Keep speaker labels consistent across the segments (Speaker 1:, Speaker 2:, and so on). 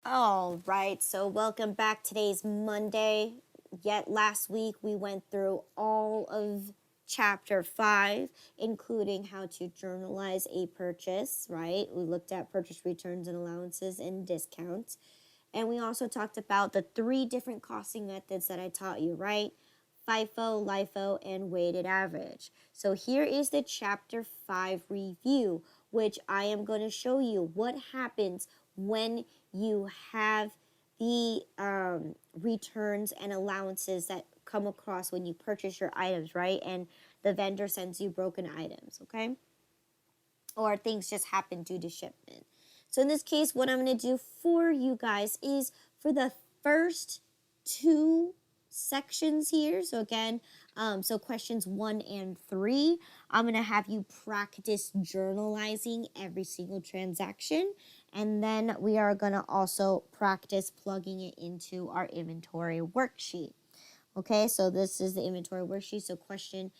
Speaker 1: All right, so welcome back. Today's Monday. Yet last week we went through all of chapter 5, including how to journalize a purchase, right? We looked at purchase returns and allowances and discounts. And we also talked about the 3 different costing methods that I taught you, right? FIFO, LIFO, and weighted average. So here is the chapter 5 review, which I am going to show you what happens when you have the returns and allowances that come across when you purchase your items, right? And the vendor sends you broken items, okay? Or things just happen due to shipment. So in this case, what I'm going to do for you guys is for the first 2 sections here. So again, so questions 1 and 3, I'm going to have you practice journalizing every single transaction. And then we are going to also practice plugging it into our inventory worksheet. Okay, so this is the inventory worksheet. So question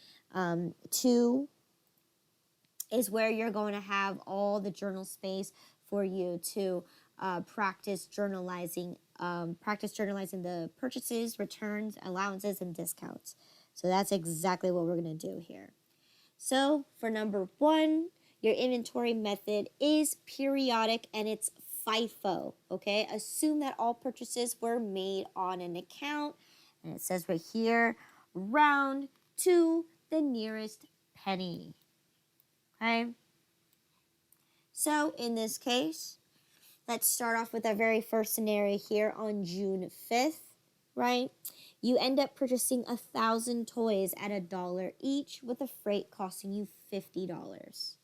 Speaker 1: 2 is where you're going to have all the journal space for you to practice journalizing the purchases, returns, allowances, and discounts. So that's exactly what we're going to do here. So for number 1, your inventory method is periodic and it's FIFO, okay? Assume that all purchases were made on an account, and it says right here, round to the nearest penny, okay? So in this case, let's start off with our very first scenario here on June 5th, right? You end up purchasing 1,000 toys at $1 each with a freight costing you $50,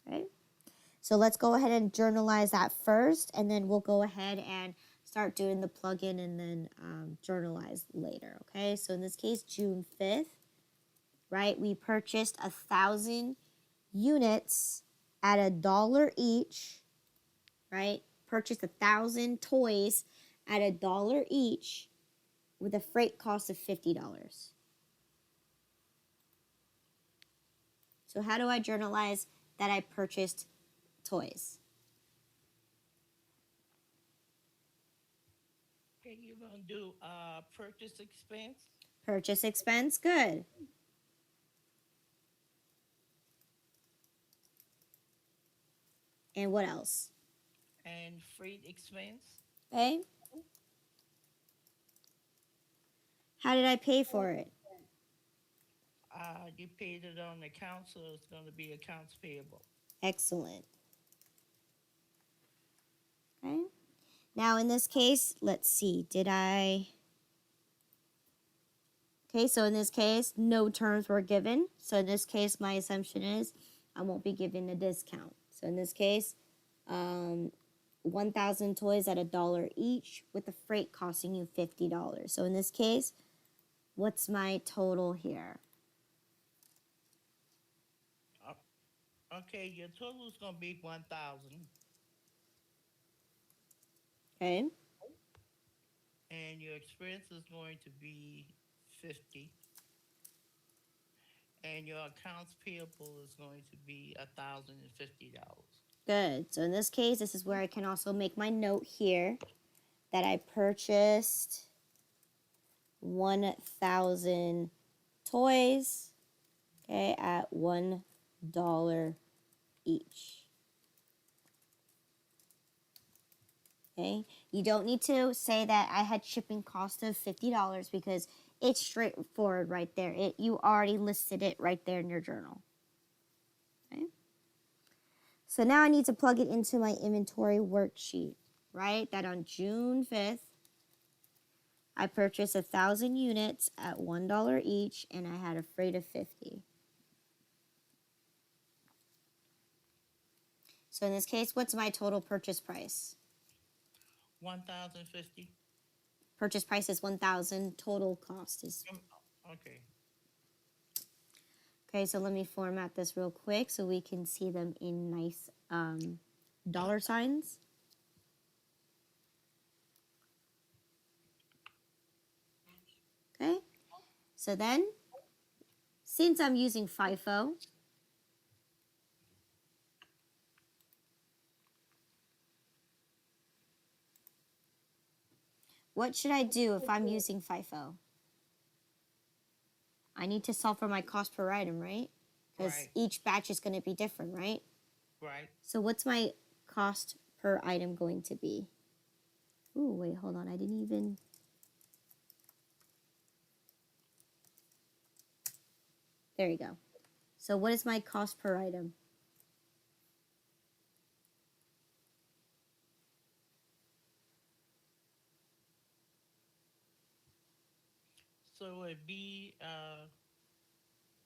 Speaker 1: okay? So let's go ahead and journalize that first, and then we'll go ahead and start doing the plug-in and then journalize later, okay? So in this case, June 5th, right, we purchased 1,000 units at $1 each, right? Purchased 1,000 toys at $1 each with a freight cost of $50. So how do I journalize that I purchased toys?
Speaker 2: Okay, you're gonna do purchase expense
Speaker 1: Purchase expense, good. And what else?
Speaker 2: and freight expense.
Speaker 1: Okay. How did I pay for it?
Speaker 2: You paid it on account, so it's gonna be accounts payable.
Speaker 1: Excellent. Okay. Now in this case, let's see, did I... Okay, so in this case, no terms were given. So in this case, my assumption is I won't be given a discount. So in this case, 1,000 toys at $1 each with the freight costing you $50. So in this case, what's my total here?
Speaker 2: Okay, your total is gonna be 1,000,
Speaker 1: Okay,
Speaker 2: and your expense is going to be 50, and your accounts payable is going to be $1,050.
Speaker 1: good. So in this case, this is where I can also make my note here that I purchased 1,000 toys, okay, at $1 each. Okay, you don't need to say that I had shipping cost of $50 because it's straightforward right there. You already listed it right there in your journal. Okay, so now I need to plug it into my inventory worksheet, right? That on June 5th, I purchased 1,000 units at $1 each, and I had a freight of 50. So in this case, what's my total purchase price?
Speaker 2: 1,050.
Speaker 1: Purchase price is 1,000. Total cost is...
Speaker 2: Okay.
Speaker 1: Okay, so let me format this real quick so we can see them in nice dollar signs. Okay, so then, since I'm using FIFO, What should I do if I'm using FIFO? I need to solve for my cost per item, right? Because
Speaker 2: Right.
Speaker 1: each batch is going to be different, right?
Speaker 2: Right.
Speaker 1: So what's my cost per item going to be? Ooh, wait, hold on. I didn't even... There you go. So what is my cost per item?
Speaker 2: So it'd be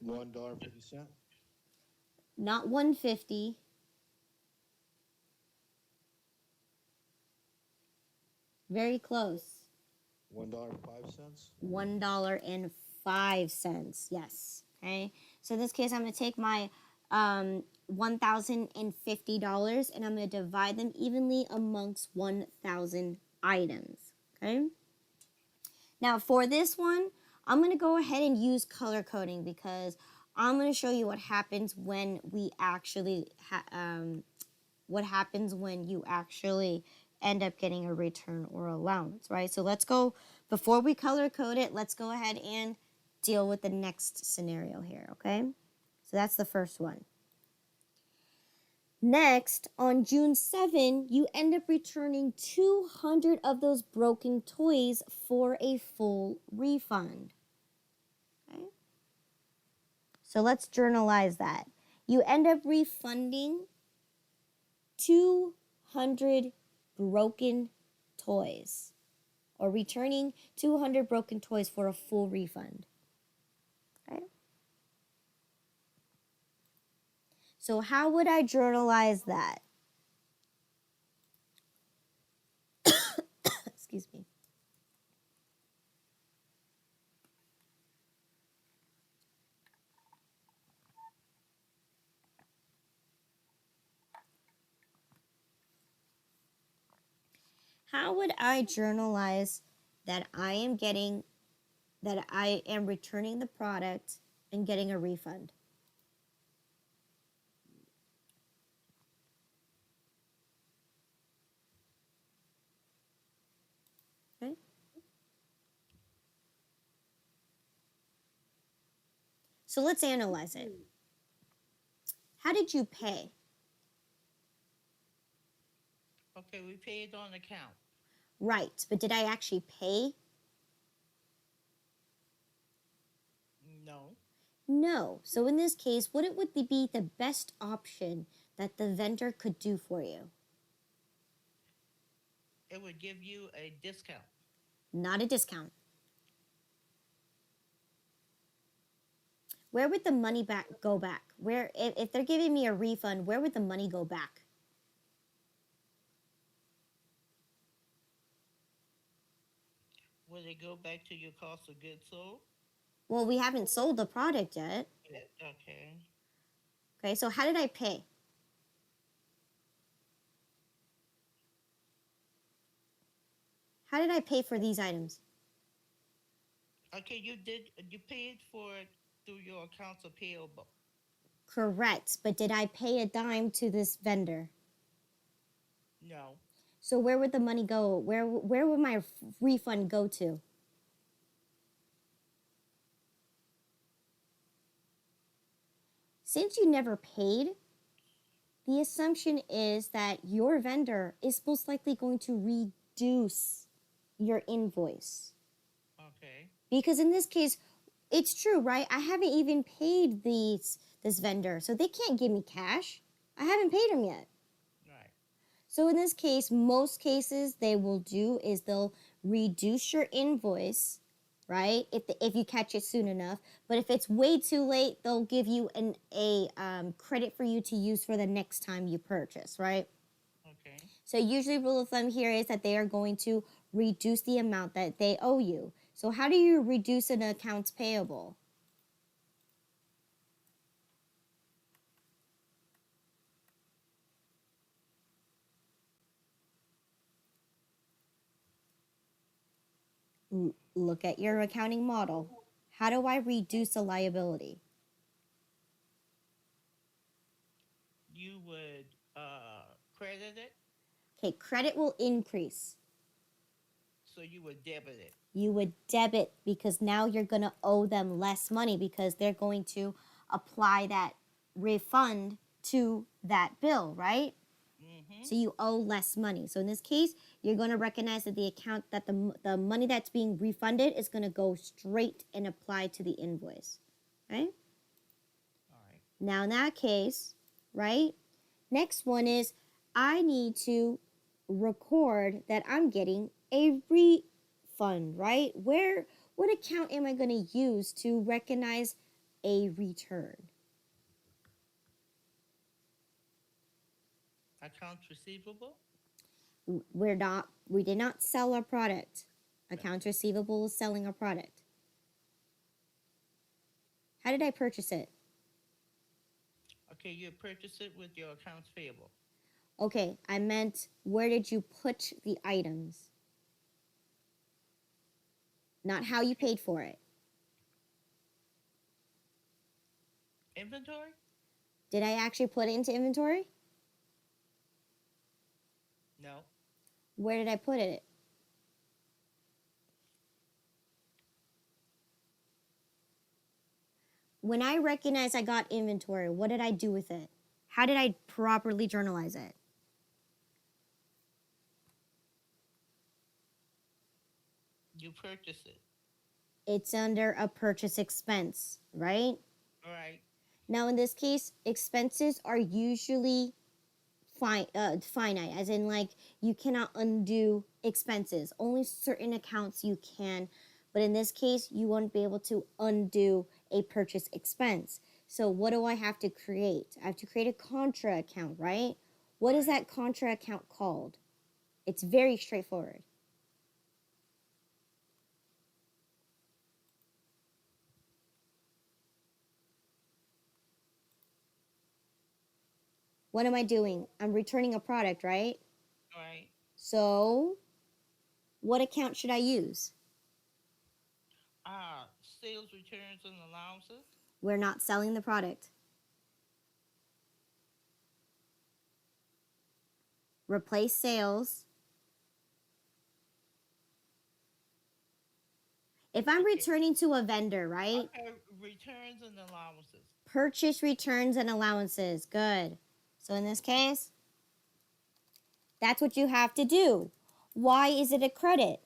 Speaker 3: $1.50.
Speaker 1: Not 150. Very close.
Speaker 3: $1.05.
Speaker 1: $1.05. Yes. Okay. So in this case, I'm going to take my $1,050 and I'm going to divide them evenly amongst 1,000 items. Okay. Now for this one, I'm going to go ahead and use color coding because I'm going to show you what happens when we actually what happens when you actually end up getting a return or allowance, right? So let's go, before we color code it, let's go ahead and deal with the next scenario here, okay? So that's the first one. Next, on June 7, you end up returning 200 of those broken toys for a full refund. Okay? So let's journalize that. You end up refunding 200 broken toys, or returning 200 broken toys for a full refund. Okay? So how would I journalize that? Excuse me. How would I journalize that I am returning the product and getting a refund? Okay? So let's analyze it. How did you pay?
Speaker 2: okay. We paid on account.
Speaker 1: Right, but did I actually pay?
Speaker 2: No.
Speaker 1: No. So in this case, what would be the best option that the vendor could do for you?
Speaker 2: It would give you a discount.
Speaker 1: Not a discount. Where would the money go back? Where, if they're giving me a refund, where would the money go back?
Speaker 2: Would it go back to your cost of goods sold?
Speaker 1: Well, we haven't sold the product yet.
Speaker 2: Yeah. Okay.
Speaker 1: Okay, so how did I pay? How did I pay for these items?
Speaker 2: Okay. You paid for it through your accounts payable.
Speaker 1: Correct, but did I pay a dime to this vendor?
Speaker 2: No.
Speaker 1: So where would the money go? Where would my refund go to? Since you never paid, the assumption is that your vendor is most likely going to reduce your invoice.
Speaker 2: Okay.
Speaker 1: Because in this case, it's true, right? I haven't even paid this vendor, so they can't give me cash. I haven't paid them yet.
Speaker 2: Right.
Speaker 1: So in this case, most cases they will do is they'll reduce your invoice, right? If you catch it soon enough. But if it's way too late, they'll give you a credit for you to use for the next time you purchase, right?
Speaker 2: Okay.
Speaker 1: So usually rule of thumb here is that they are going to reduce the amount that they owe you. So how do you reduce an accounts payable? Look at your accounting model. How do I reduce a liability?
Speaker 2: You would credit it.
Speaker 1: Okay, credit will increase.
Speaker 2: So you would debit it.
Speaker 1: You would debit because now you're going to owe them less money because they're going to apply that refund to that bill, right?
Speaker 2: Mm-hmm.
Speaker 1: So you owe less money. So in this case, you're going to recognize that the account that the money that's being refunded is going to go straight and apply to the invoice, right?
Speaker 2: All right.
Speaker 1: Now in that case, right? Next one is I need to record that I'm getting a refund, right? What account am I going to use to recognize a return?
Speaker 2: Accounts receivable?
Speaker 1: We did not sell our product. Accounts receivable is selling our product. How did I purchase it?
Speaker 2: Okay, you purchase it with your accounts payable.
Speaker 1: Okay, I meant where did you put the items? Not how you paid for it.
Speaker 2: Inventory?
Speaker 1: Did I actually put it into inventory?
Speaker 2: No.
Speaker 1: Where did I put it? When I recognized I got inventory, what did I do with it? How did I properly journalize it?
Speaker 2: You purchase it.
Speaker 1: It's under a purchase expense, right?
Speaker 2: All right.
Speaker 1: Now, in this case, expenses are usually finite, as in like you cannot undo expenses. Only certain accounts you can, but in this case, you won't be able to undo a purchase expense. So what do I have to create? I have to create a contra account, right? What is that contra account called? It's very straightforward. What am I doing? I'm returning a product, right?
Speaker 2: All right.
Speaker 1: So what account should I use?
Speaker 2: Sales returns and allowances.
Speaker 1: We're not selling the product. Replace sales. If I'm returning to a vendor, right?
Speaker 2: Okay, returns and allowances.
Speaker 1: Purchase returns and allowances. Good. So in this case, that's what you have to do. Why is it a credit?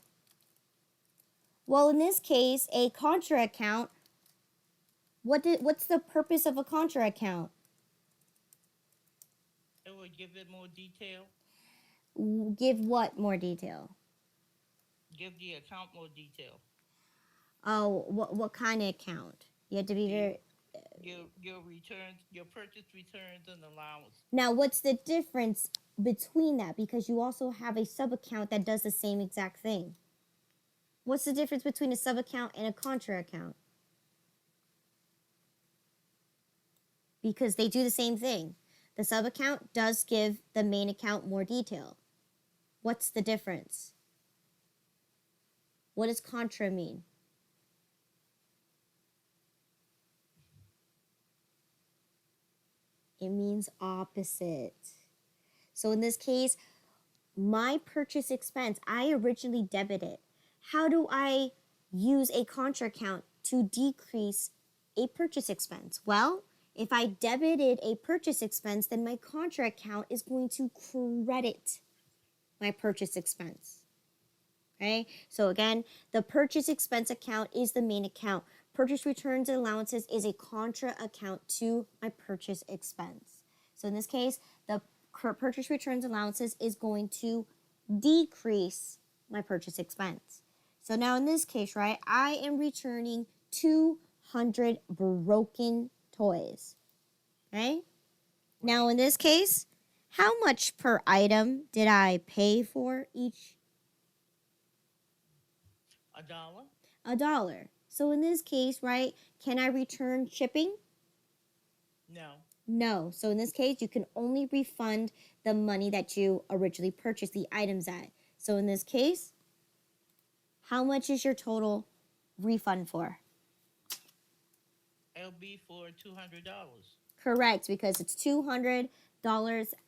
Speaker 1: Well, in this case, a contra account, what's the purpose of a contra account?
Speaker 2: It would give it more detail.
Speaker 1: Give what more detail?
Speaker 2: Give the account more detail.
Speaker 1: Oh, what kind of account? You have to be very...
Speaker 2: Your returns, your purchase returns and allowance.
Speaker 1: Now, what's the difference between that? Because you also have a sub-account that does the same exact thing. What's the difference between a sub-account and a contra account? Because they do the same thing. The sub-account does give the main account more detail. What's the difference? What does contra mean? It means opposite. So in this case, my purchase expense, I originally debited. How do I use a contra account to decrease a purchase expense? Well, if I debited a purchase expense, then my contra account is going to credit my purchase expense. Okay? So again, the purchase expense account is the main account. Purchase returns and allowances is a contra account to my purchase expense. So in this case, the purchase returns allowances is going to decrease my purchase expense. So now in this case, right, I am returning 200 broken toys. Okay? Now in this case, how much per item did I pay for each?
Speaker 2: $1.
Speaker 1: $1. So in this case, right, can I return shipping?
Speaker 2: No.
Speaker 1: No. So in this case, you can only refund the money that you originally purchased the items at. So in this case, how much is your total refund for?
Speaker 2: It'll be for $200.
Speaker 1: Correct, because it's $200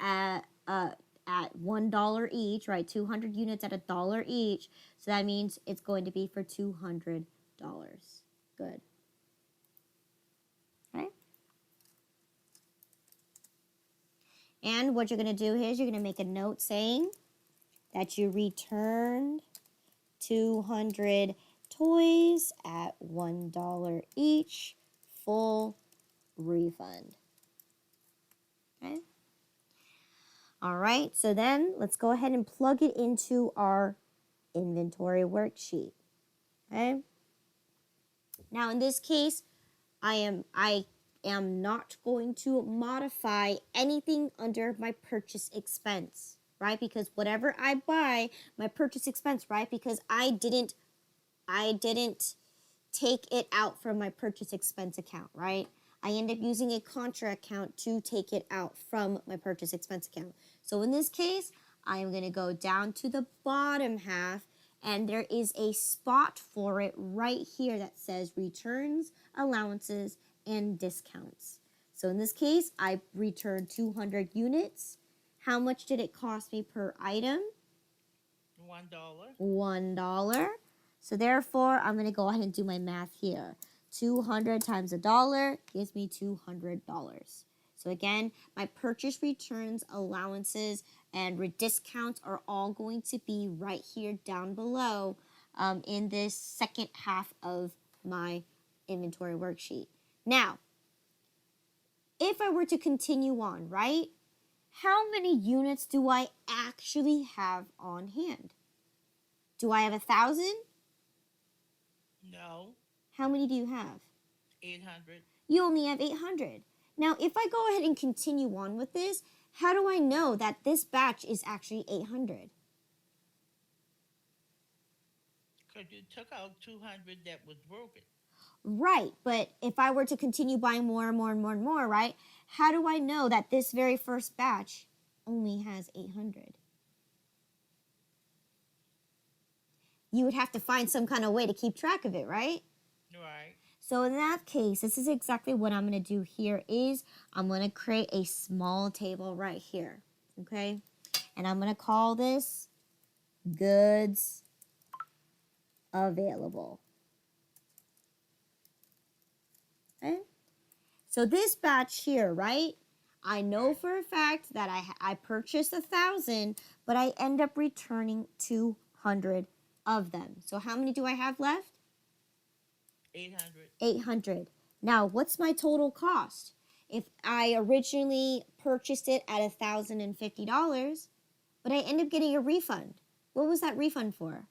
Speaker 1: at at $1 each, right? 200 units at $1 each. So that means it's going to be for $200. Good. Okay. And what you're going to do here is you're going to make a note saying that you returned 200 toys at $1 each, full refund. Okay. All right, so then let's go ahead and plug it into our inventory worksheet. Okay. Now in this case, I am not going to modify anything under my purchase expense, right? Because whatever I buy, my purchase expense, right? Because I didn't take it out from my purchase expense account, right? I end up using a contra account to take it out from my purchase expense account. So in this case, I am going to go down to the bottom half, and there is a spot for it right here that says returns, allowances, and discounts. So in this case, I returned 200 units. How much did it cost me per item?
Speaker 2: $1.
Speaker 1: $1. So therefore, I'm going to go ahead and do my math here. 200 times $1 gives me $200. So again, my purchase returns, allowances, and discounts are all going to be right here down below in this second half of my inventory worksheet. Now, if I were to continue on, right? How many units do I actually have on hand? Do I have 1,000?
Speaker 2: No.
Speaker 1: How many do you have?
Speaker 2: 800.
Speaker 1: You only have 800. Now, if I go ahead and continue on with this, how do I know that this batch is actually 800?
Speaker 2: Because you took out 200 that was broken.
Speaker 1: Right, but if I were to continue buying more and more and more and more, right, how do I know that this very first batch only has 800? You would have to find some kind of way to keep track of it, right?
Speaker 2: Right.
Speaker 1: So in that case, this is exactly what I'm going to do here is I'm going to create a small table right here, okay? And I'm going to call this goods available. Okay? So this batch here, right? I know for a fact that I purchased 1,000, but I end up returning 200 of them. So how many do I have left?
Speaker 2: 800.
Speaker 1: 800. Now, what's my total cost? If I originally purchased it at $1,050, but I end up getting a refund, what was that refund for?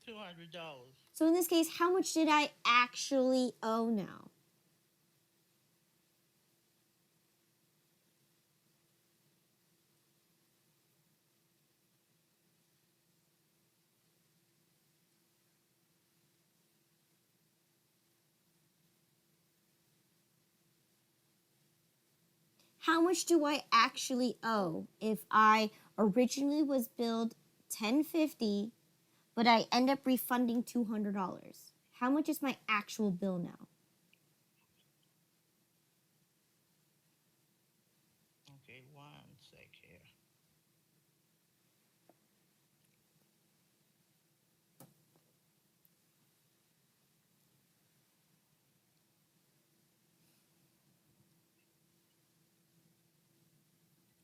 Speaker 2: $200.
Speaker 1: So in this case, how much did I actually owe now? How much do I actually owe if I originally was billed $1,050, but I end up refunding $200? How much is my actual bill now?
Speaker 2: Okay, one sec here.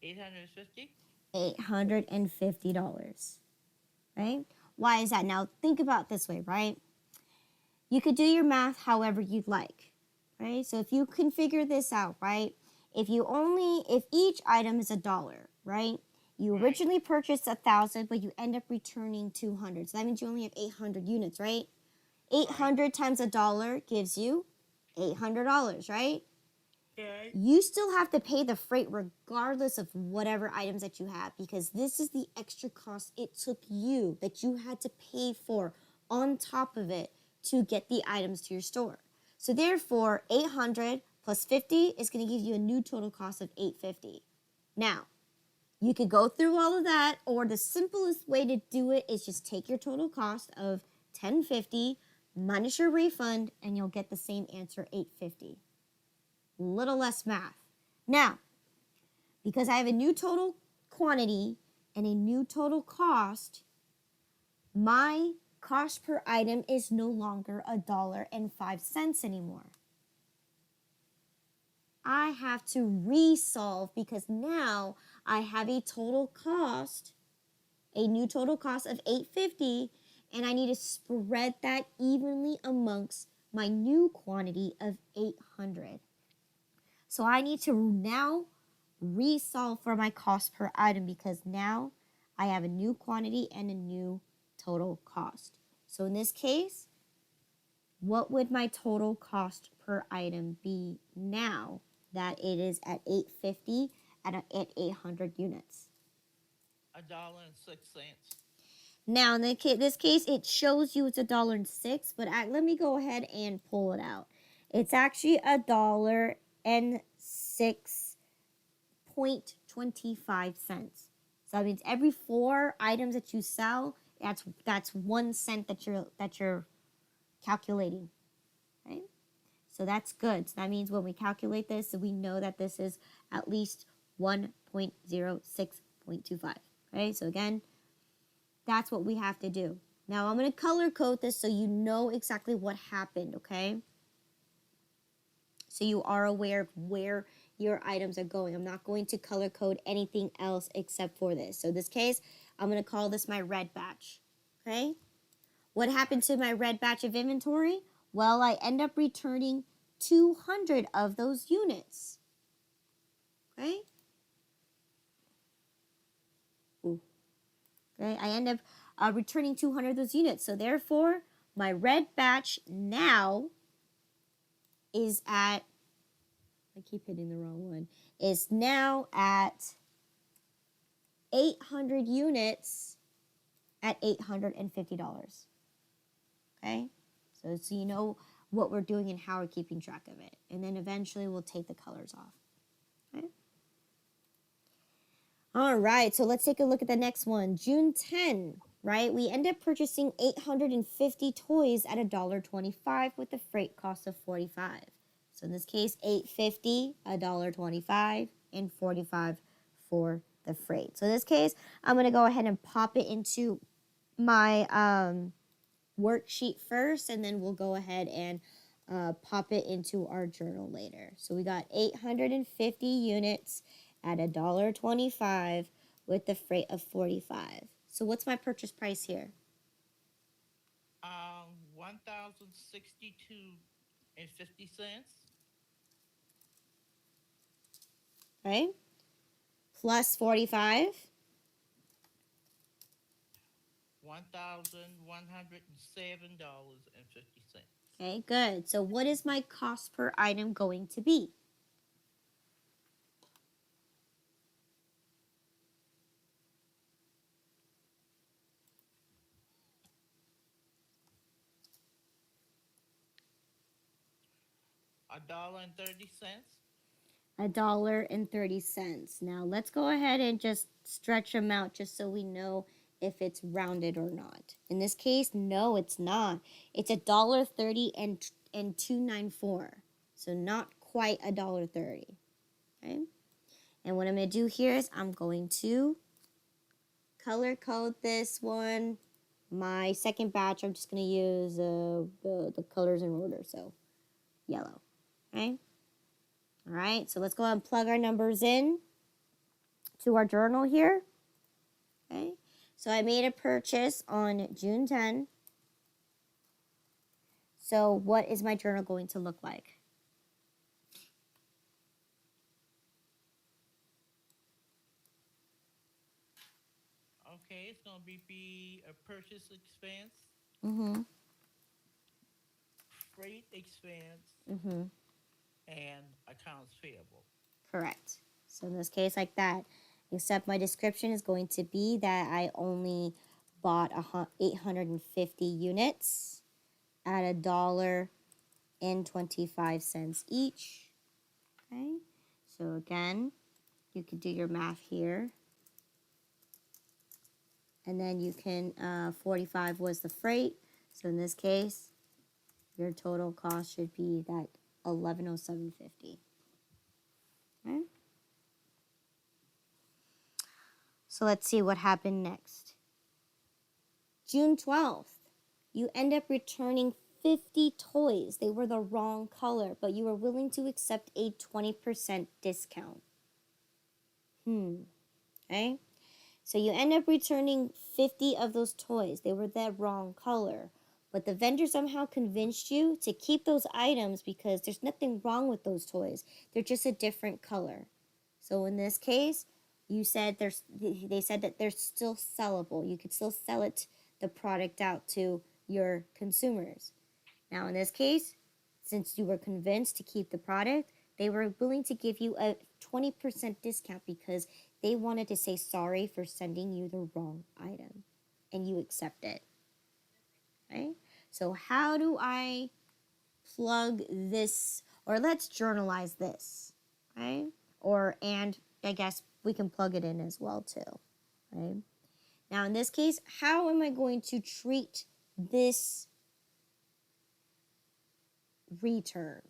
Speaker 2: $850.
Speaker 1: $850, right? Why is that? Now think about it this way, right? You could do your math however you'd like, right? So if you can figure this out, right? If each item is $1, right? You
Speaker 2: Right.
Speaker 1: originally purchased 1,000, but you end up returning 200. So that means you only have 800 units, right? 800 times $1 gives you $800, right?
Speaker 2: Okay.
Speaker 1: You still have to pay the freight regardless of whatever items that you have, because this is the extra cost it took you that you had to pay for on top of it to get the items to your store. So therefore, 800 plus 50 is going to give you a new total cost of 850. Now, you could go through all of that, or the simplest way to do it is just take your total cost of 1050 minus your refund, and you'll get the same answer, 850. Little less math. Now, because I have a new total quantity and a new total cost, my cost per item is no longer $1.05 anymore. I have to resolve because now I have a total cost, a new total cost of $8.50, and I need to spread that evenly amongst my new quantity of 800. So I need to now resolve for my cost per item because now I have a new quantity and a new total cost. So in this case, what would my total cost per item be now that it is at $8.50 at 800 units?
Speaker 2: $1.06.
Speaker 1: Now, in this case, it shows you it's $1.06, but let me go ahead and pull it out. It's actually $1.06.25. So that means every 4 items that you sell, that's 1 cent that you're calculating. Right? So that's good. So that means when we calculate this, we know that this is at least 1.06.25. Okay? So again, that's what we have to do. Now I'm going to color code this so you know exactly what happened, okay? So you are aware of where your items are going. I'm not going to color code anything else except for this. So in this case, I'm going to call this my red batch, okay? What happened to my red batch of inventory? Well, I end up returning 200 of those units, okay? Ooh. Okay, I end up returning 200 of those units. So therefore, my red batch now is at, I keep hitting the wrong one, is now at 800 units at $850. Okay, so you know what we're doing and how we're keeping track of it. And then eventually we'll take the colors off. Okay. All right, so let's take a look at the next one. June 10, right? We end up purchasing 850 toys at $1.25 with a freight cost of $45. So in this case, $8.50, $1.25, and $45 for the freight. So in this case, I'm going to go ahead and pop it into my worksheet first, and then we'll go ahead and pop it into our journal later. So we got 850 units at $1.25 with the freight of $45. So what's my purchase price here?
Speaker 2: 1,062.50.
Speaker 1: Right? Plus 45.
Speaker 2: $1,107.50.
Speaker 1: Okay, good. So what is my cost per item going to be?
Speaker 2: $1.30.
Speaker 1: $1.30. Now let's go ahead and just stretch them out just so we know if it's rounded or not. In this case, no, it's not. It's $1.30 and 294. So not quite $1.30. Okay. And what I'm going to do here is I'm going to color code this one. My second batch, I'm just going to use the colors in order. So yellow. Okay. All right, so let's go ahead and plug our numbers in to our journal here. Okay, so I made a purchase on June 10. So what is my journal going to look like?
Speaker 2: Okay, it's going to be a purchase expense,
Speaker 1: Mm-hmm.
Speaker 2: freight expense,
Speaker 1: Mm-hmm.
Speaker 2: and accounts payable.
Speaker 1: Correct. So in this case, like that, except my description is going to be that I only bought 850 units at $1.25 each. Okay. So again, you could do your math here. And then you can, 45 was the freight. So in this case, your total cost should be that $1107.50. Okay. So let's see what happened next. June 12th, you end up returning 50 toys. They were the wrong color, but you were willing to accept a 20% discount. Okay? So you end up returning 50 of those toys. They were the wrong color. But the vendor somehow convinced you to keep those items because there's nothing wrong with those toys. They're just a different color. So in this case, they said that they're still sellable. You could still sell the product out to your consumers. Now in this case, since you were convinced to keep the product, they were willing to give you a 20% discount because they wanted to say sorry for sending you the wrong item, and you accept it. Okay? So how do I plug this, or let's journalize this, okay? And I guess we can plug it in as well too, right? Now in this case, how am I going to treat this return?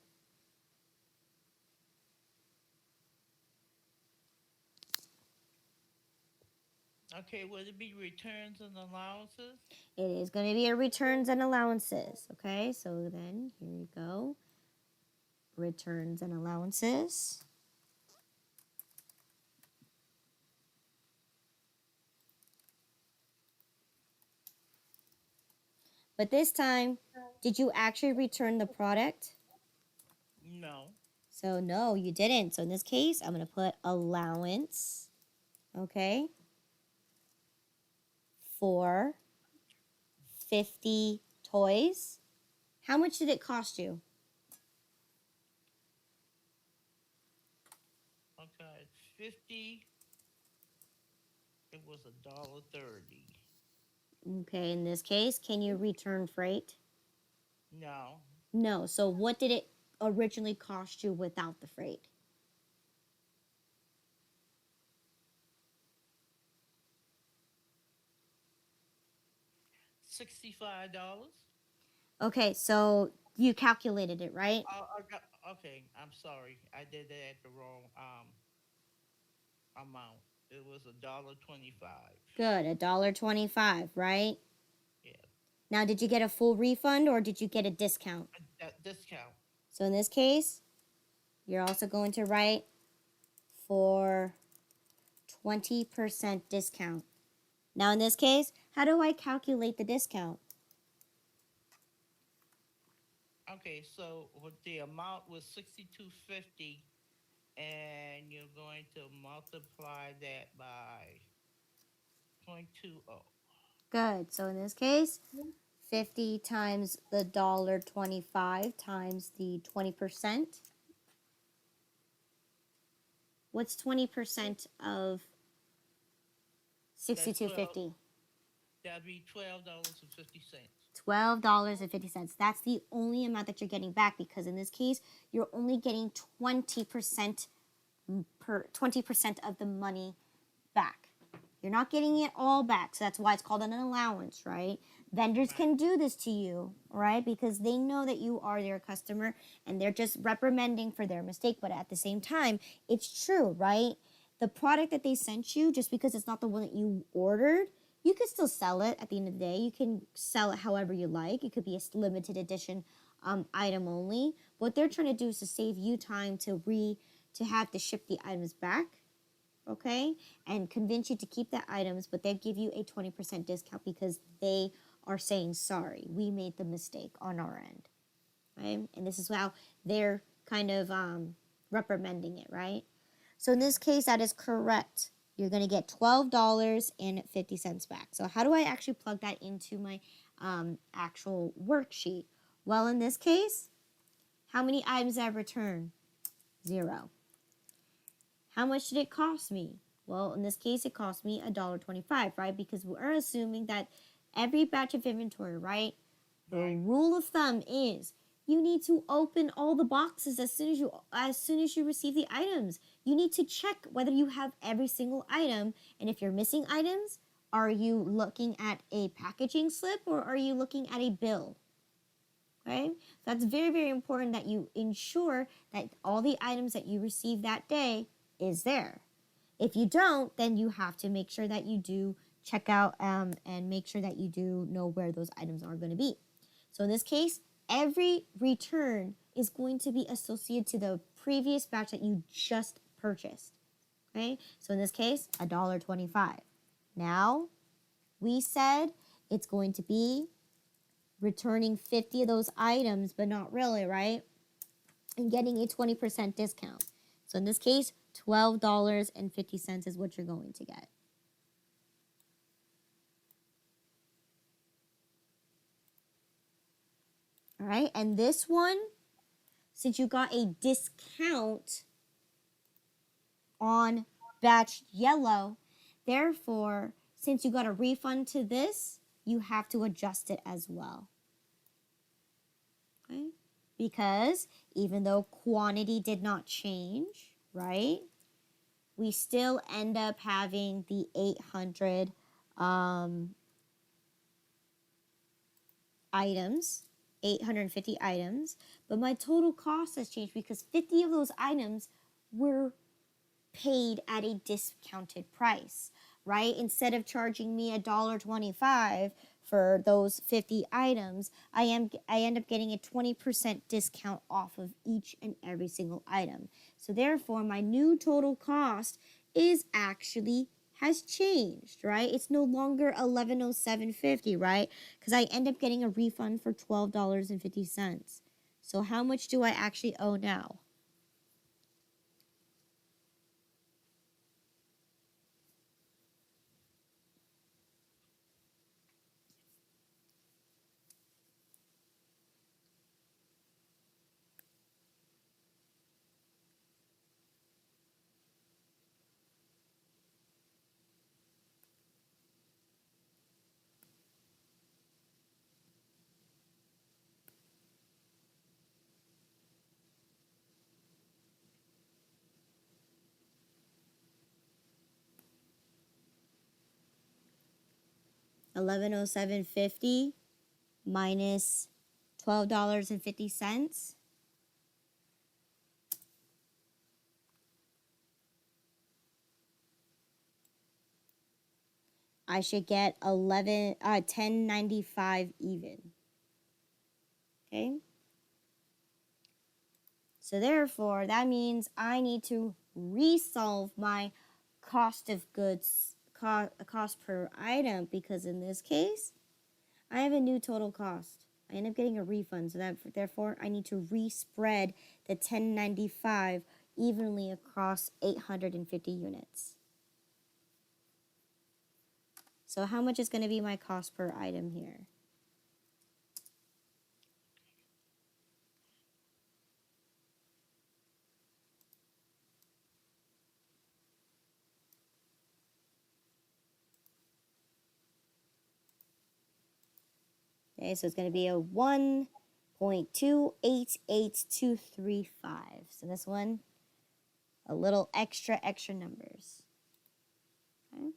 Speaker 2: Okay, would it be returns and allowances?
Speaker 1: It is going to be a returns and allowances, okay? So then, here you go. Returns and allowances. But this time, did you actually return the product?
Speaker 2: No.
Speaker 1: So no, you didn't. So in this case, I'm going to put allowance, okay, for 50 toys. How much did it cost you?
Speaker 2: Okay, 50. It was $1.30.
Speaker 1: Okay, in this case, can you return freight?
Speaker 2: No.
Speaker 1: No. So what did it originally cost you without the freight?
Speaker 2: $65.
Speaker 1: Okay, so you calculated it, right?
Speaker 2: Okay, I'm sorry. I did that at the wrong amount. It was $1.25.
Speaker 1: Good, $1.25, right?
Speaker 2: Yeah.
Speaker 1: Now, did you get a full refund or did you get a discount?
Speaker 2: That discount.
Speaker 1: So in this case, you're also going to write for 20% discount. Now in this case, how do I calculate the discount?
Speaker 2: Okay, so what the amount was 62.50, and you're going to multiply that by 0.20.
Speaker 1: Good. So in this case, 50 times the $1.25 times the 20%. What's 20% of
Speaker 2: That's 12.
Speaker 1: 62.50?
Speaker 2: That'd be $12.50.
Speaker 1: $12.50. That's the only amount that you're getting back because in this case, you're only getting 20% 20% of the money back. You're not getting it all back. So that's why it's called an allowance, right? Vendors
Speaker 2: Right.
Speaker 1: can do this to you, right? Because they know that you are their customer and they're just reprimanding for their mistake. But at the same time, it's true, right? The product that they sent you, just because it's not the one that you ordered, you can still sell it at the end of the day. You can sell it however you like. It could be a limited edition item only. What they're trying to do is to save you time to have to ship the items back, okay, and convince you to keep the items, but they give you a 20% discount because they are saying sorry, we made the mistake on our end, right? And this is how they're kind of reprimanding it, right? So in this case, that is correct. You're going to get $12.50 back. So how do I actually plug that into my actual worksheet? Well, in this case, how many items did I return? 0. How much did it cost me? Well, in this case, it cost me $1.25, right? Because we're assuming that every batch of inventory, right? The
Speaker 2: Right.
Speaker 1: rule of thumb is you need to open all the boxes as soon as you receive the items. You need to check whether you have every single item, and if you're missing items, are you looking at a packaging slip or are you looking at a bill? Okay? So that's very, very important that you ensure that all the items that you receive that day is there. If you don't, then you have to make sure that you do check out and make sure that you do know where those items are going to be. So in this case, every return is going to be associated to the previous batch that you just purchased. Okay, so in this case, $1.25. Now, we said it's going to be returning 50 of those items, but not really, right? And getting a 20% discount. So in this case, $12.50 is what you're going to get. All right, and this one, since you got a discount on batch yellow, therefore, since you got a refund to this, you have to adjust it as well. Okay? Because even though quantity did not change, right? We still end up having the 800 items, 850 items, but my total cost has changed because 50 of those items were paid at a discounted price, right? Instead of charging me $1.25 for those 50 items, I end up getting a 20% discount off of each and every single item. So therefore, my new total cost is actually has changed, right? It's no longer $11.0750, right? Because I end up getting a refund for $12.50. So how much do I actually owe now? $11.0750 minus $12.50. I should get $10.95 even. Okay? So therefore, that means I need to resolve my cost of goods, cost per item, because in this case, I have a new total cost. I end up getting a refund, so that therefore I need to respread the $10.95 evenly across 850 units. So how much is going to be my cost per item here? Okay, so it's going to be a 1.288235. So this one, a little extra numbers. Okay.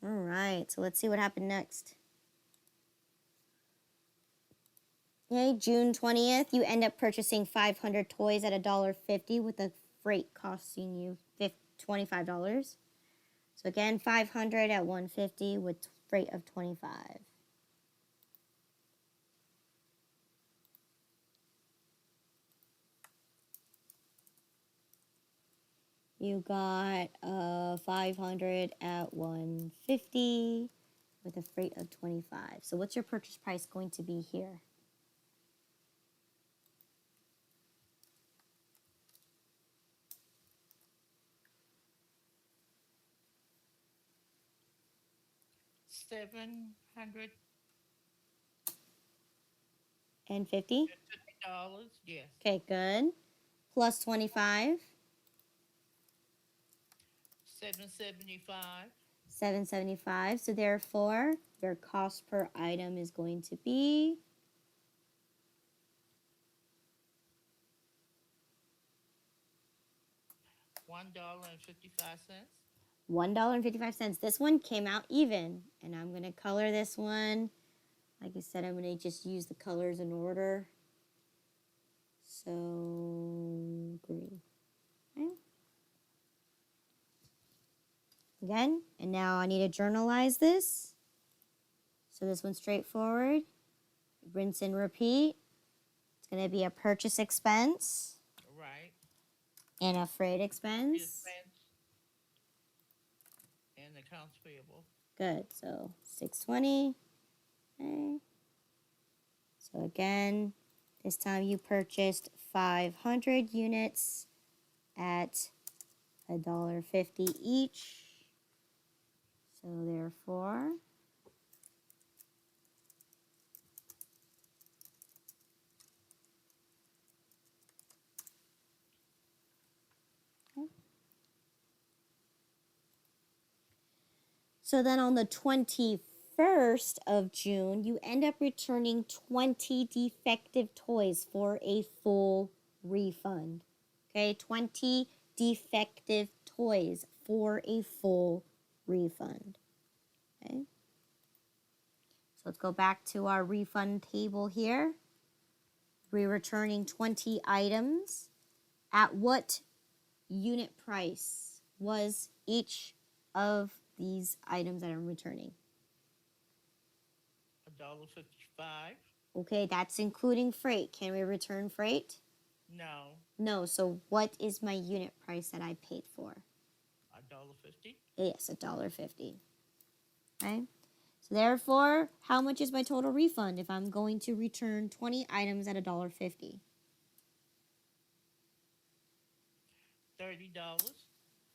Speaker 1: All right, so let's see what happened next. Okay, June 20th, you end up purchasing 500 toys at $1.50 with the freight costing you $25. So again, 500 at $1.50 with freight of $25. You got 500 at $1.50 with a freight of $25. So what's your purchase price going to be here?
Speaker 2: $750.
Speaker 1: And 50?
Speaker 2: Yes.
Speaker 1: Okay, good. Plus 25.
Speaker 2: 775.
Speaker 1: 775. So therefore, your cost per item is going to be
Speaker 2: $1.55.
Speaker 1: $1.55. This one came out even, and I'm going to color this one. Like I said, I'm going to just use the colors in order. So, green. Okay. Again, and now I need to journalize this. So this one's straightforward. Rinse and repeat. It's going to be a purchase expense
Speaker 2: Right.
Speaker 1: and a freight
Speaker 2: The
Speaker 1: expense.
Speaker 2: expense and accounts payable.
Speaker 1: Good. So 620. Okay. So again, this time you purchased 500 units at $1.50 each. So therefore, so then on the 21st of June, you end up returning 20 defective toys for a full refund. Okay, 20 defective toys for a full refund. Okay. So let's go back to our refund table here. We're returning 20 items. At what unit price was each of these items that I'm returning?
Speaker 2: $1.55.
Speaker 1: Okay, that's including freight. Can we return freight?
Speaker 2: No.
Speaker 1: No, so what is my unit price that I paid for?
Speaker 2: $1.50.
Speaker 1: Yes, $1.50. Okay, so therefore, how much is my total refund if I'm going to return 20 items at $1.50?
Speaker 2: $30.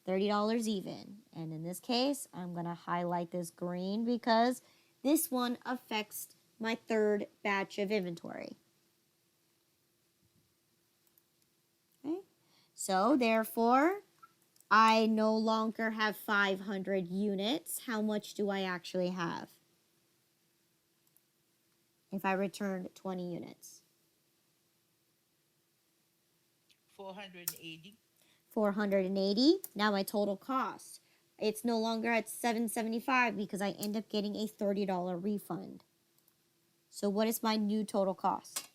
Speaker 1: $30 even. And in this case, I'm going to highlight this green because this one affects my third batch of inventory. Okay? So therefore, I no longer have 500 units. How much do I actually have if I returned 20 units?
Speaker 2: 480.
Speaker 1: 480. Now my total cost. It's no longer at $775 because I end up getting a $30 refund. So what is my new total cost?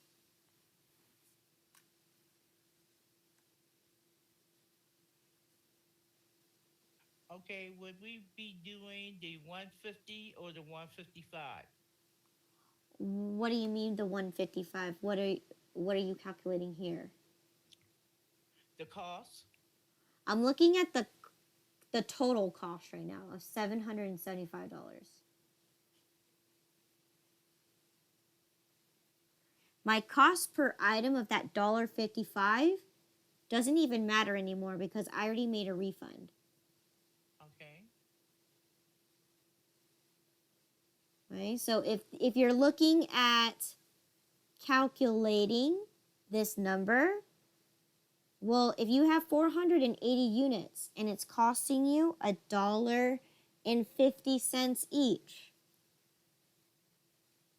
Speaker 2: Okay, would we be doing the 150 or the 155?
Speaker 1: What do you mean the 155? What are you calculating here?
Speaker 2: The cost?
Speaker 1: I'm looking at the total cost right now of $775. My cost per item of that $1.55 doesn't even matter anymore because I already made a refund.
Speaker 2: Okay.
Speaker 1: Right? So if you're looking at calculating this number, well, if you have 480 units and it's costing you $1.50 each,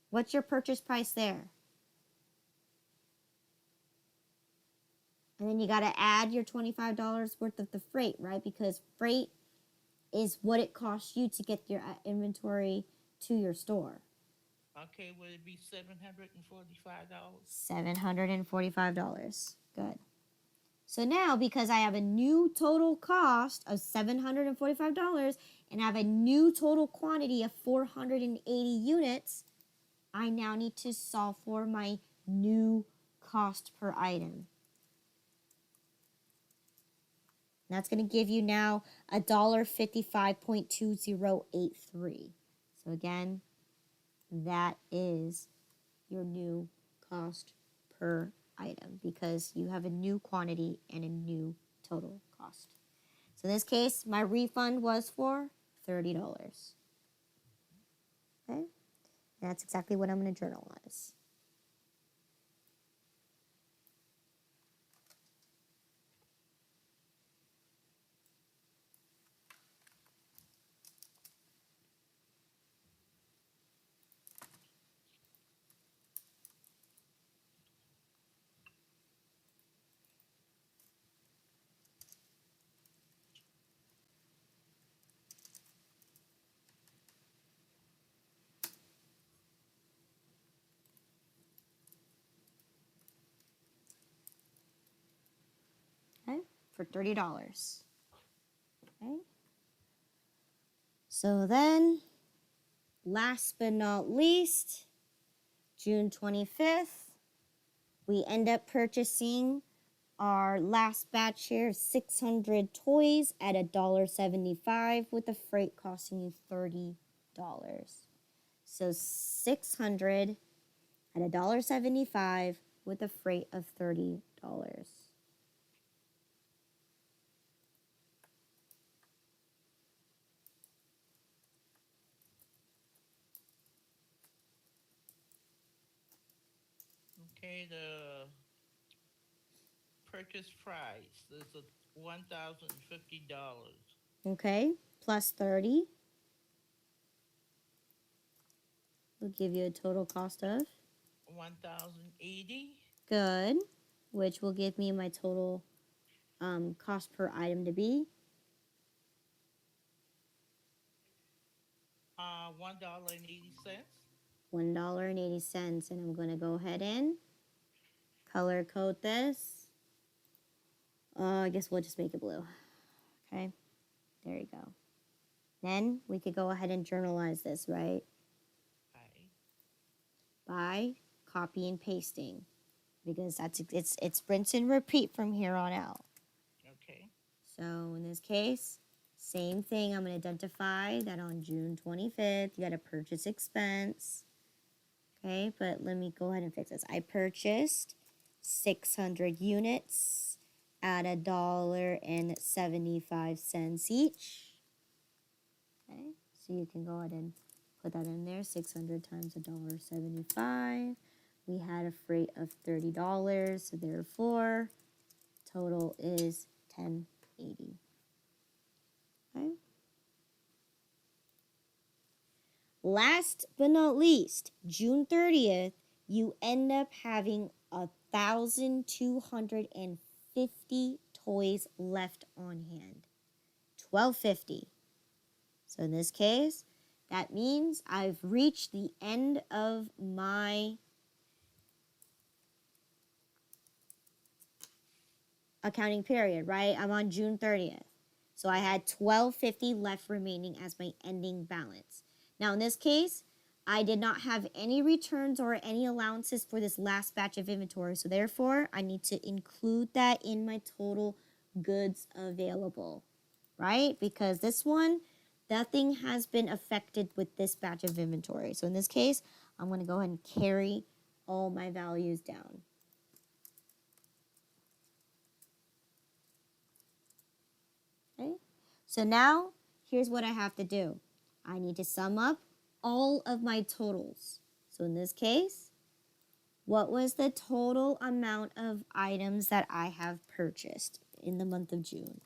Speaker 1: what's your purchase price there? And then you got to add your $25 worth of the freight, right? Because freight is what it costs you to get your inventory to your store.
Speaker 2: Okay, would it be $745?
Speaker 1: $745. Good. So now, because I have a new total cost of $745 and I have a new total quantity of 480 units, I now need to solve for my new cost per item. And that's going to give you now $1.55.2083. So again, that is your new cost per item because you have a new quantity and a new total cost. So in this case, my refund was for $30. Okay? And that's exactly what I'm going to journalize. Okay? For $30. Okay? So then, last but not least, June 25th, we end up purchasing our last batch here, 600 toys at $1.75 with the freight costing you $30. So 600 at $1.75 with a freight of $30.
Speaker 2: Okay, the purchase price is $1,050.
Speaker 1: Okay, plus 30 will give you a total cost of
Speaker 2: 1,080.
Speaker 1: good, which will give me my total cost per item to be
Speaker 2: $1.80.
Speaker 1: $1.80. And I'm going to go ahead and color code this. I guess we'll just make it blue. Okay, there you go. Then we could go ahead and journalize this, right?
Speaker 2: Okay.
Speaker 1: By copy and pasting, because it's rinse and repeat from here on out.
Speaker 2: Okay.
Speaker 1: So in this case, same thing. I'm going to identify that on June 25th, you got a purchase expense. Okay, but let me go ahead and fix this. I purchased 600 units at $1.75 each. Okay, so you can go ahead and put that in there. 600 times $1.75. We had a freight of $30, so therefore total is $10.80. Okay. Last but not least, June 30th, you end up having 1,250 toys left on hand. 1,250. So in this case, that means I've reached the end of my accounting period, right? I'm on June 30th. So I had 1,250 left remaining as my ending balance. Now in this case, I did not have any returns or any allowances for this last batch of inventory. So therefore, I need to include that in my total goods available, right? Because this one, nothing has been affected with this batch of inventory. So in this case, I'm going to go ahead and carry all my values down. Okay? So now, here's what I have to do. I need to sum up all of my totals. So in this case, what was the total amount of items that I have purchased in the month of June?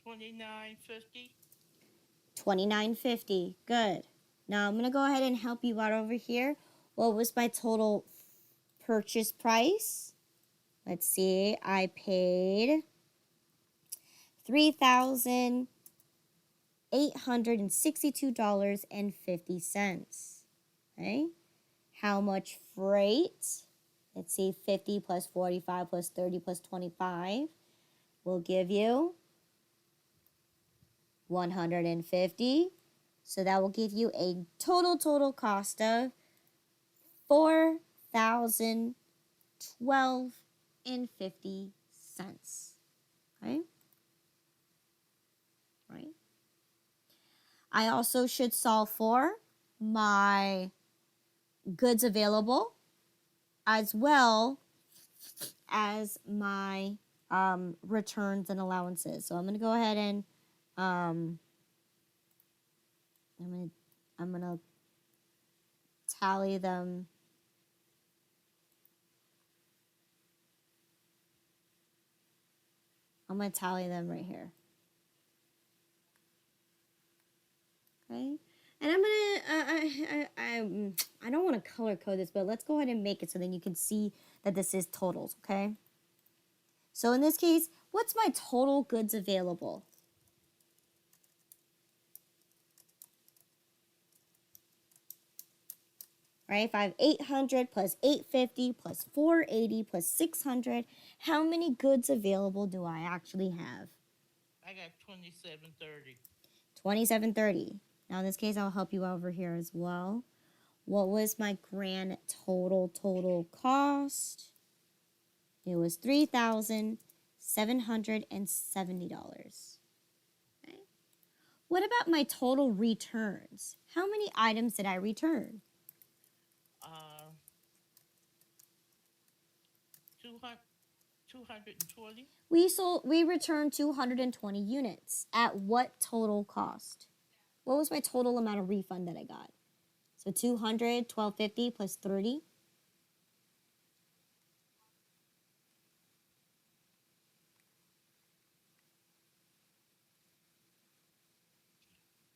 Speaker 2: $29.50.
Speaker 1: $29.50. Good. Now I'm going to go ahead and help you out over here. What was my total purchase price? Let's see. I paid $3,862.50. Okay. How much freight? Let's see, 50 plus 45 plus 30 plus 25 will give you 150. So that will give you a total cost of $4,012.50. Okay? Right? I also should solve for my goods available as well as my returns and allowances. So I'm going to go ahead and I'm gonna tally them. I'm gonna tally them right here. Okay, and I'm gonna I don't want to color code this, but let's go ahead and make it so then you can see that this is totals. Okay. So in this case, what's my total goods available? Right, if I have 800 plus 850 plus 480 plus 600, how many goods available do I actually have?
Speaker 2: I got 2730.
Speaker 1: 2730. Now in this case, I'll help you over here as well. What was my grand total cost? It was $3,770. Okay. What about my total returns? How many items did I return?
Speaker 2: 200, 220.
Speaker 1: We returned 220 units. At what total cost? What was my total amount of refund that I got? So 200, 1250 plus 30.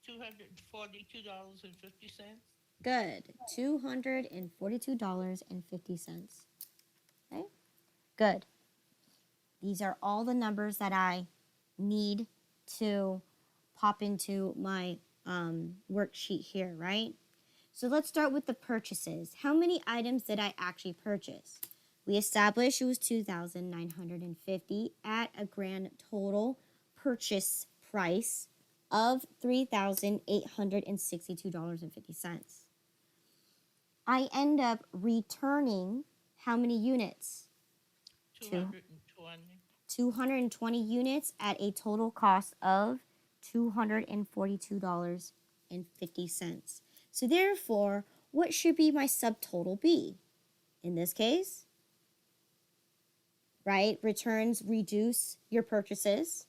Speaker 2: $242.50.
Speaker 1: Good. $242.50. Okay. Good. These are all the numbers that I need to pop into my worksheet here, right? So let's start with the purchases. How many items did I actually purchase? We established it was 2,950 at a grand total purchase price of $3,862.50. I end up returning how many units?
Speaker 2: 220.
Speaker 1: 220 units at a total cost of $242.50. So therefore, what should be my subtotal be? In this case, right? Returns reduce your purchases.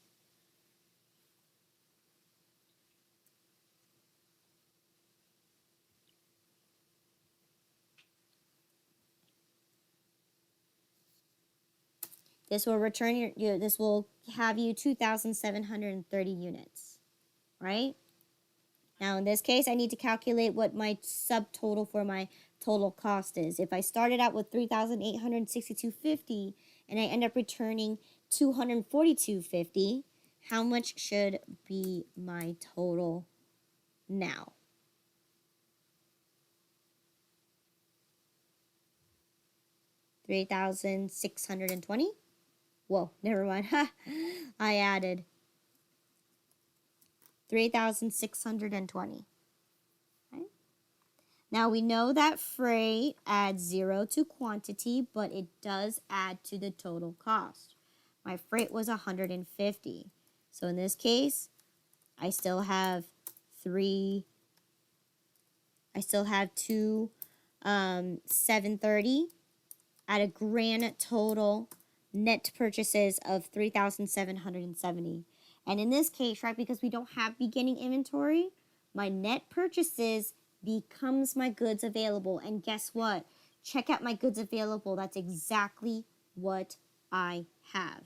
Speaker 1: This will return this will have you 2,730 units, right? Now in this case, I need to calculate what my subtotal for my total cost is. If I started out with 3,862.50 and I end up returning 242.50, how much should be my total now? $3,620. Whoa, never mind. I added 3,620. Okay. Now we know that freight adds 0 to quantity, but it does add to the total cost. My freight was 150. So in this case, I still have two 730 at a grand total net purchases of 3,770. And in this case, right, because we don't have beginning inventory, my net purchases becomes my goods available. And guess what? Check out my goods available. That's exactly what I have.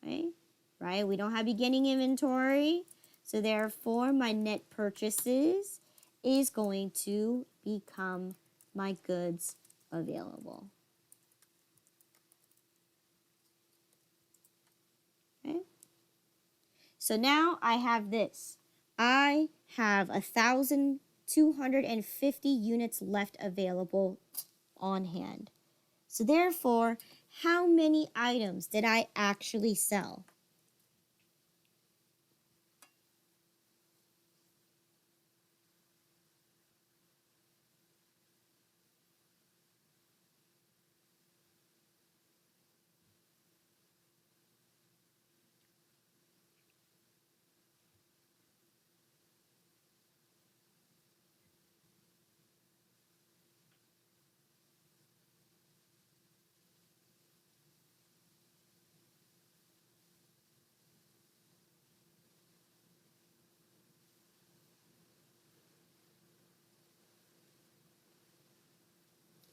Speaker 1: Right? Right? We don't have beginning inventory. So therefore, my net purchases is going to become my goods available. Okay? So now I have this. I have 1,250 units left available on hand. So therefore, how many items did I actually sell?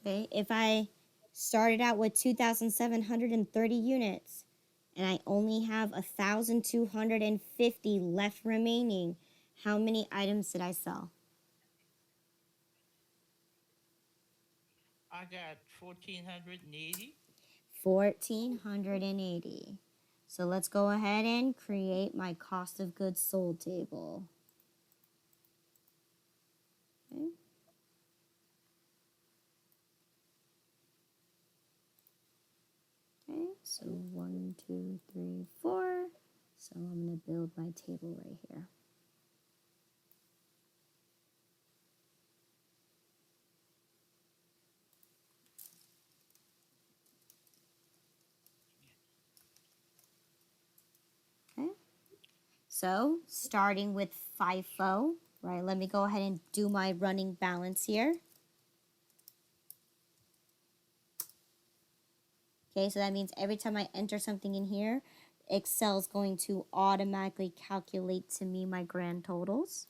Speaker 1: Okay, if I started out with 2,730 units and I only have 1,250 left remaining, how many items did I sell?
Speaker 2: I got 1,480.
Speaker 1: $1,480. So let's go ahead and create my cost of goods sold table. Okay. Okay, so 1, 2, 3, 4. So I'm going to build my table right here. Okay. So starting with FIFO, right? Let me go ahead and do my running balance here. Okay, so that means every time I enter something in here, Excel's going to automatically calculate to me my grand totals.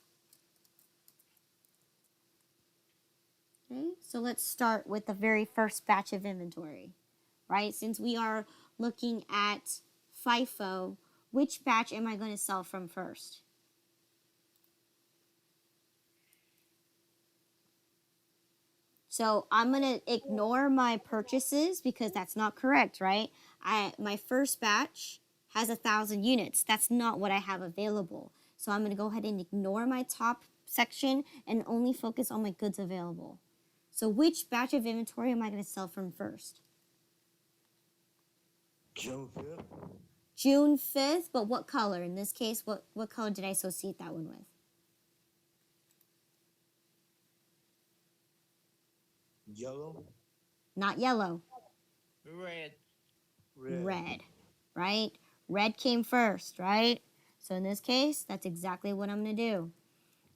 Speaker 1: Okay, so let's start with the very first batch of inventory, right? Since we are looking at FIFO, which batch am I going to sell from first? So I'm going to ignore my purchases because that's not correct, right? My first batch has 1,000 units. That's not what I have available. So I'm going to go ahead and ignore my top section and only focus on my goods available. So which batch of inventory am I going to sell from first?
Speaker 3: June 5th.
Speaker 1: June 5th, but what color? In this case, what color did I associate that one with?
Speaker 3: Yellow.
Speaker 1: Not yellow.
Speaker 2: Red.
Speaker 1: Red, right? Red came first, right? So in this case, that's exactly what I'm going to do.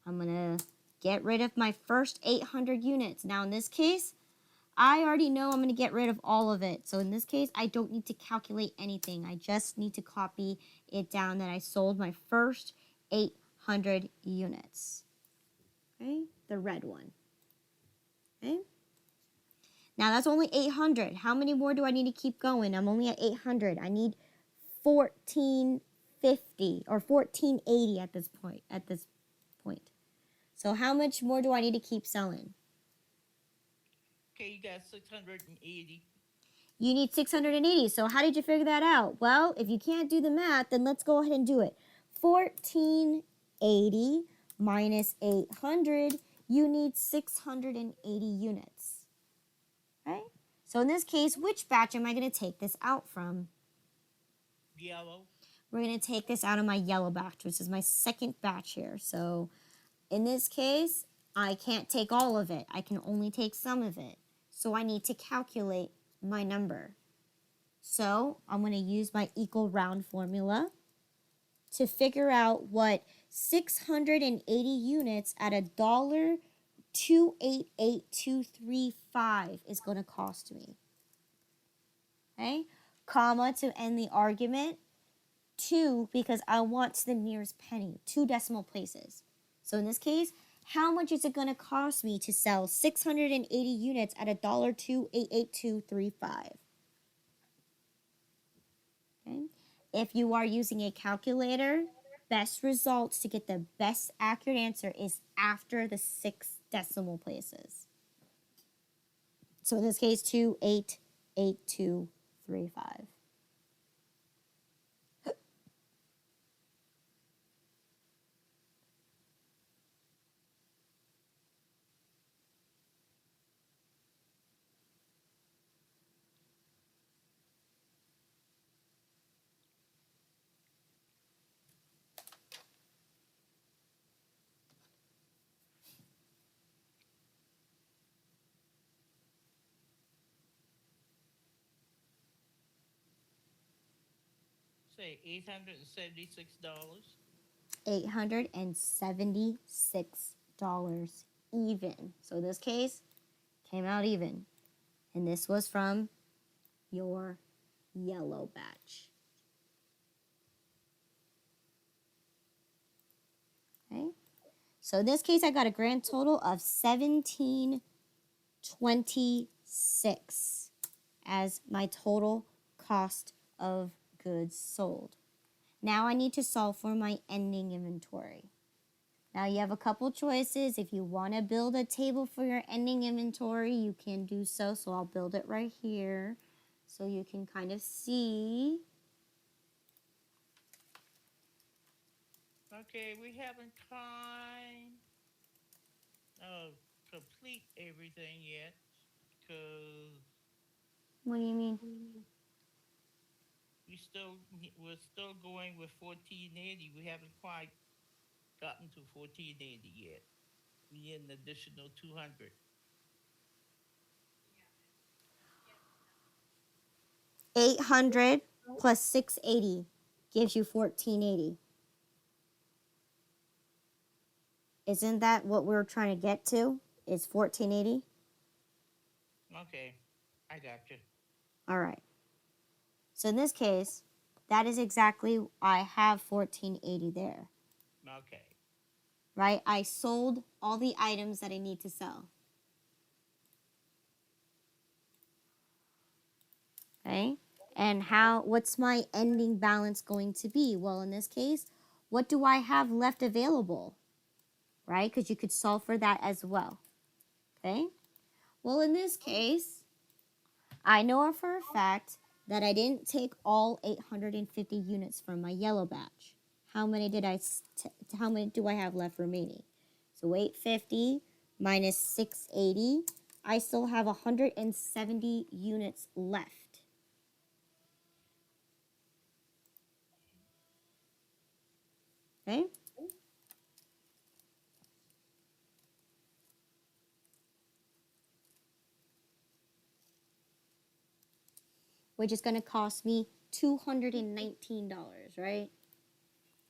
Speaker 1: I'm going to get rid of my first 800 units. Now in this case, I already know I'm going to get rid of all of it. So in this case, I don't need to calculate anything. I just need to copy it down that I sold my first 800 units. Okay, the red one. Okay. Now that's only 800. How many more do I need to keep going? I'm only at 800. I need 1450 or 1480 at this point. So how much more do I need to keep selling?
Speaker 2: Okay, you got 680.
Speaker 1: You need 680. So how did you figure that out? Well, if you can't do the math, then let's go ahead and do it. 1480 minus 800, you need 680 units. Okay? So in this case, which batch am I going to take this out from?
Speaker 2: Yellow.
Speaker 1: We're going to take this out of my yellow batch, which is my second batch here. So in this case, I can't take all of it. I can only take some of it. So I need to calculate my number. So I'm going to use my equal round formula to figure out what 680 units at $1,288,235 is going to cost me. Okay? Comma to end the argument. 2 because I want to the nearest penny, 2 decimal places. So in this case, how much is it going to cost me to sell 680 units at $1,288,235? Okay. If you are using a calculator, best results to get the best accurate answer is after the 6 decimal places. So in this case, 288,235.
Speaker 2: Say $876.
Speaker 1: $876 even. So in this case, came out even. And this was from your yellow batch. Okay. So in this case, I got a grand total of 1726 as my total cost of goods sold. Now I need to solve for my ending inventory. Now you have a couple choices. If you want to build a table for your ending inventory, you can do so. So I'll build it right here. so you can kind of see.
Speaker 2: Okay, we haven't complete everything yet, cause
Speaker 1: What do you mean?
Speaker 2: we're still going with 1480. We haven't quite gotten to 1480 yet. We need an additional 200.
Speaker 1: 800 plus 680 gives you 1480. Isn't that what we're trying to get to? Is 1480?
Speaker 2: Okay, I got you.
Speaker 1: All right. So in this case, that is exactly, I have 1480 there,
Speaker 2: Okay.
Speaker 1: right? I sold all the items that I need to sell. Okay? And what's my ending balance going to be? Well, in this case, what do I have left available? Right? Because you could solve for that as well. Okay? Well, in this case, I know for a fact that I didn't take all 850 units from my yellow batch. How many how many do I have left remaining? So 850 minus 680, I still have 170 units left. Okay? Which is going to cost me $219, right?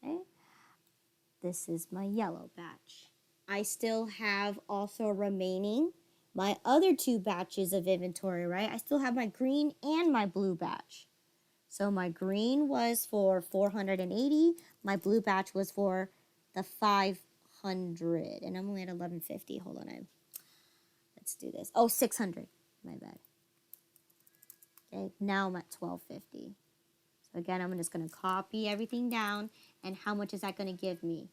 Speaker 1: Okay? This is my yellow batch. I still have also remaining my other two batches of inventory, right? I still have my green and my blue batch. So my green was for 480, my blue batch was for the 500, and I'm only at 1150. Hold on, let's do this. Oh, 600. My bad. Okay, now I'm at 1250. So again, I'm just going to copy everything down, and how much is that going to give me?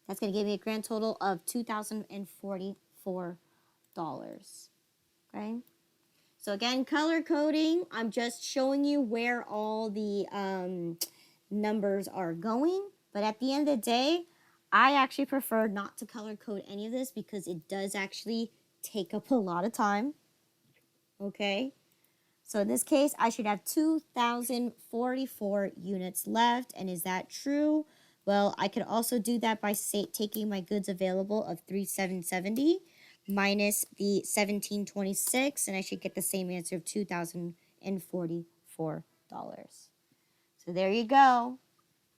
Speaker 1: That's going to give me a grand total of $2,044. Okay? So again, color coding, I'm just showing you where all the numbers are going. But at the end of the day, I actually prefer not to color code any of this because it does actually take up a lot of time. Okay? So in this case, I should have 2,044 units left. And is that true? Well, I could also do that by taking my goods available of 3,770 minus the 1,726, and I should get the same answer of $2,044. So there you go.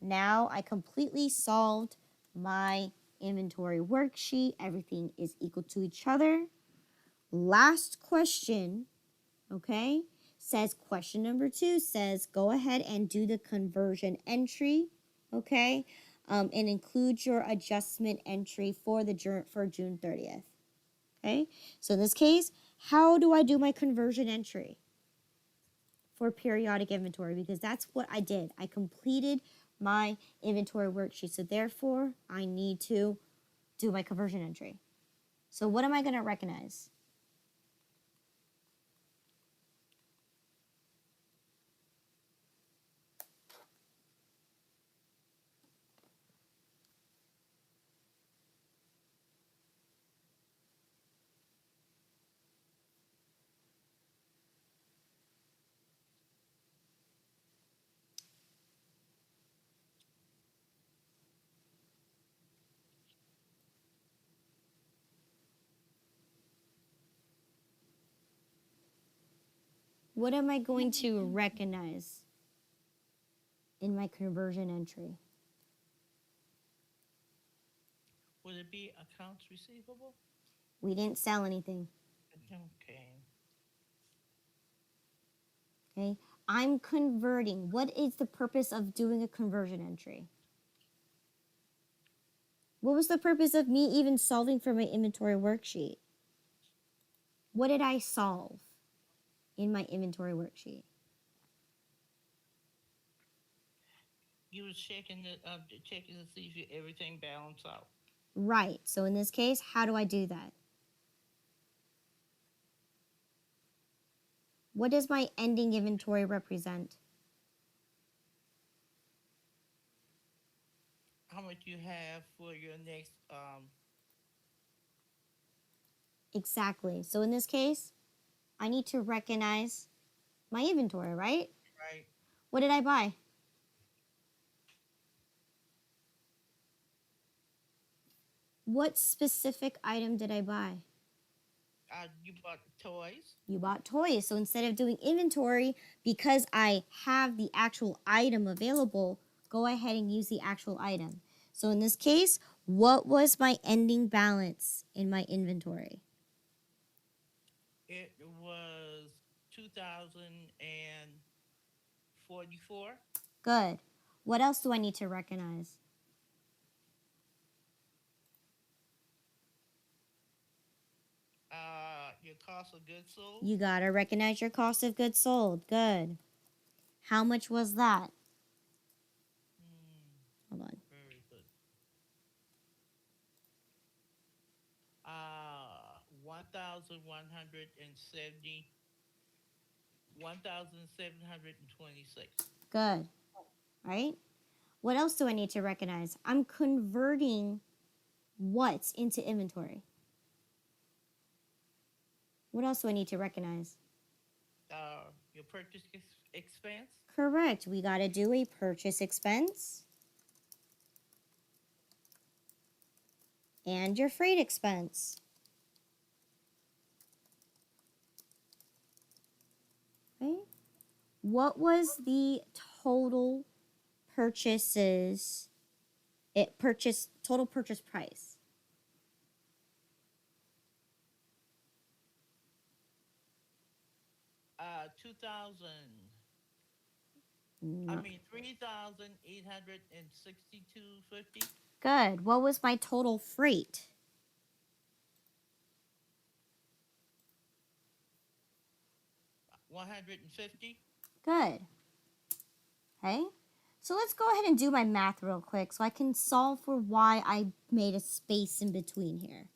Speaker 1: Now I completely solved my inventory worksheet. Everything is equal to each other. Last question, okay? Says question number 2 says go ahead and do the conversion entry, okay? And include your adjustment entry for June 30th. Okay? So in this case, how do I do my conversion entry for periodic inventory? Because that's what I did. I completed my inventory worksheet. So therefore, I need to do my conversion entry. So what am I going to recognize? What am I going to recognize in my conversion entry?
Speaker 2: Would it be accounts receivable?
Speaker 1: We didn't sell anything.
Speaker 2: Okay.
Speaker 1: Okay? I'm converting. What is the purpose of doing a conversion entry? What was the purpose of me even solving for my inventory worksheet? What did I solve in my inventory worksheet?
Speaker 2: You was checking to see if everything balanced out.
Speaker 1: Right. So in this case, how do I do that? What does my ending inventory represent?
Speaker 2: How much you have for your next
Speaker 1: Exactly. So in this case, I need to recognize my inventory, right?
Speaker 2: right?
Speaker 1: What did I buy? What specific item did I buy?
Speaker 2: You bought toys.
Speaker 1: You bought toys. So instead of doing inventory, because I have the actual item available, go ahead and use the actual item. So in this case, what was my ending balance in my inventory?
Speaker 2: It was 2,044.
Speaker 1: Good. What else do I need to recognize?
Speaker 2: Your cost of goods sold.
Speaker 1: You gotta recognize your cost of goods sold. Good. How much was that? Hold on.
Speaker 2: Very good. 1,170, 1,726.
Speaker 1: Good. Right? What else do I need to recognize? I'm converting what into inventory? What else do I need to recognize?
Speaker 2: Your purchase expense.
Speaker 1: Correct. We got to do a purchase expense and your freight expense. Okay. What was the total purchases? Total purchase price.
Speaker 2: 2,000.
Speaker 1: No.
Speaker 2: 3,862.50.
Speaker 1: Good. What was my total freight?
Speaker 2: 150.
Speaker 1: Good. Okay. So let's go ahead and do my math real quick so I can solve for why I made a space in between here.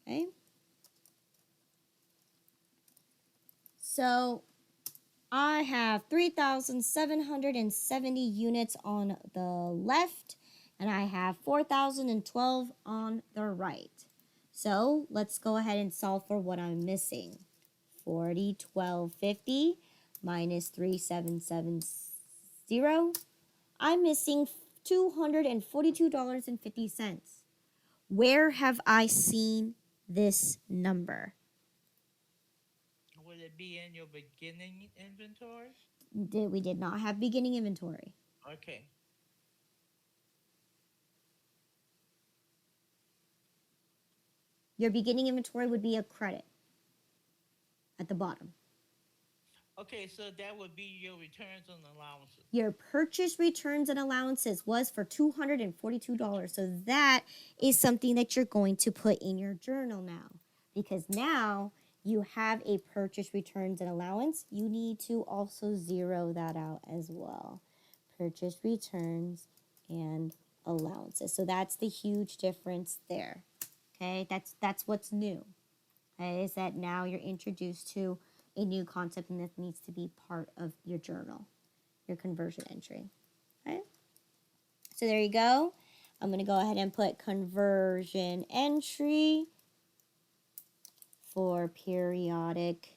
Speaker 1: Okay. So I have 3,770 units on the left, and I have 4,012 on the right. So let's go ahead and solve for what I'm missing. 40, 12, 50 minus 3,770. I'm missing $242.50. Where have I seen this number?
Speaker 2: Would it be in your beginning inventory?
Speaker 1: We did not have beginning inventory.
Speaker 2: Okay.
Speaker 1: Your beginning inventory would be a credit at the bottom.
Speaker 2: Okay, so that would be your returns and allowances.
Speaker 1: Your purchase returns and allowances was for $242. So that is something that you're going to put in your journal now. Because now you have a purchase returns and allowance. You need to also zero that out as well. Purchase returns and allowances. So that's the huge difference there. Okay, that's what's new. Okay, is that now you're introduced to a new concept and that needs to be part of your journal, your conversion entry. Okay, so there you go. I'm going to go ahead and put conversion entry for periodic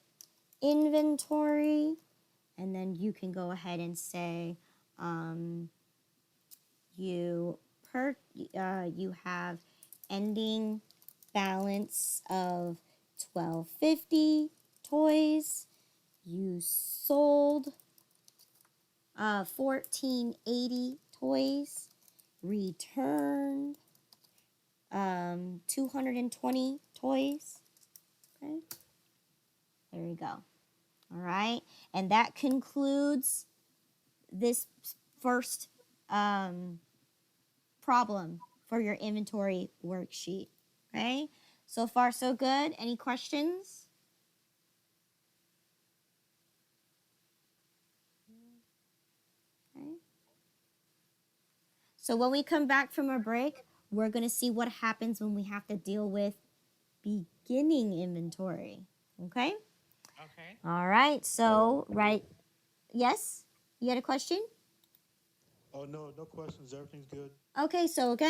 Speaker 1: inventory. And then you can go ahead and say you have ending balance of 1250 toys. You sold 1480 toys. Returned 220 toys. Okay, there you go. All right, and that concludes this first problem for your inventory worksheet. Okay, so far so good. Any questions? Okay. So when we come back from our break, we're going to see what happens when we have to deal with beginning inventory. Okay?
Speaker 2: Okay.
Speaker 1: All right. So, right. Yes? You had a question?
Speaker 3: Oh, no, no questions. Everything's good.
Speaker 1: Okay, so again,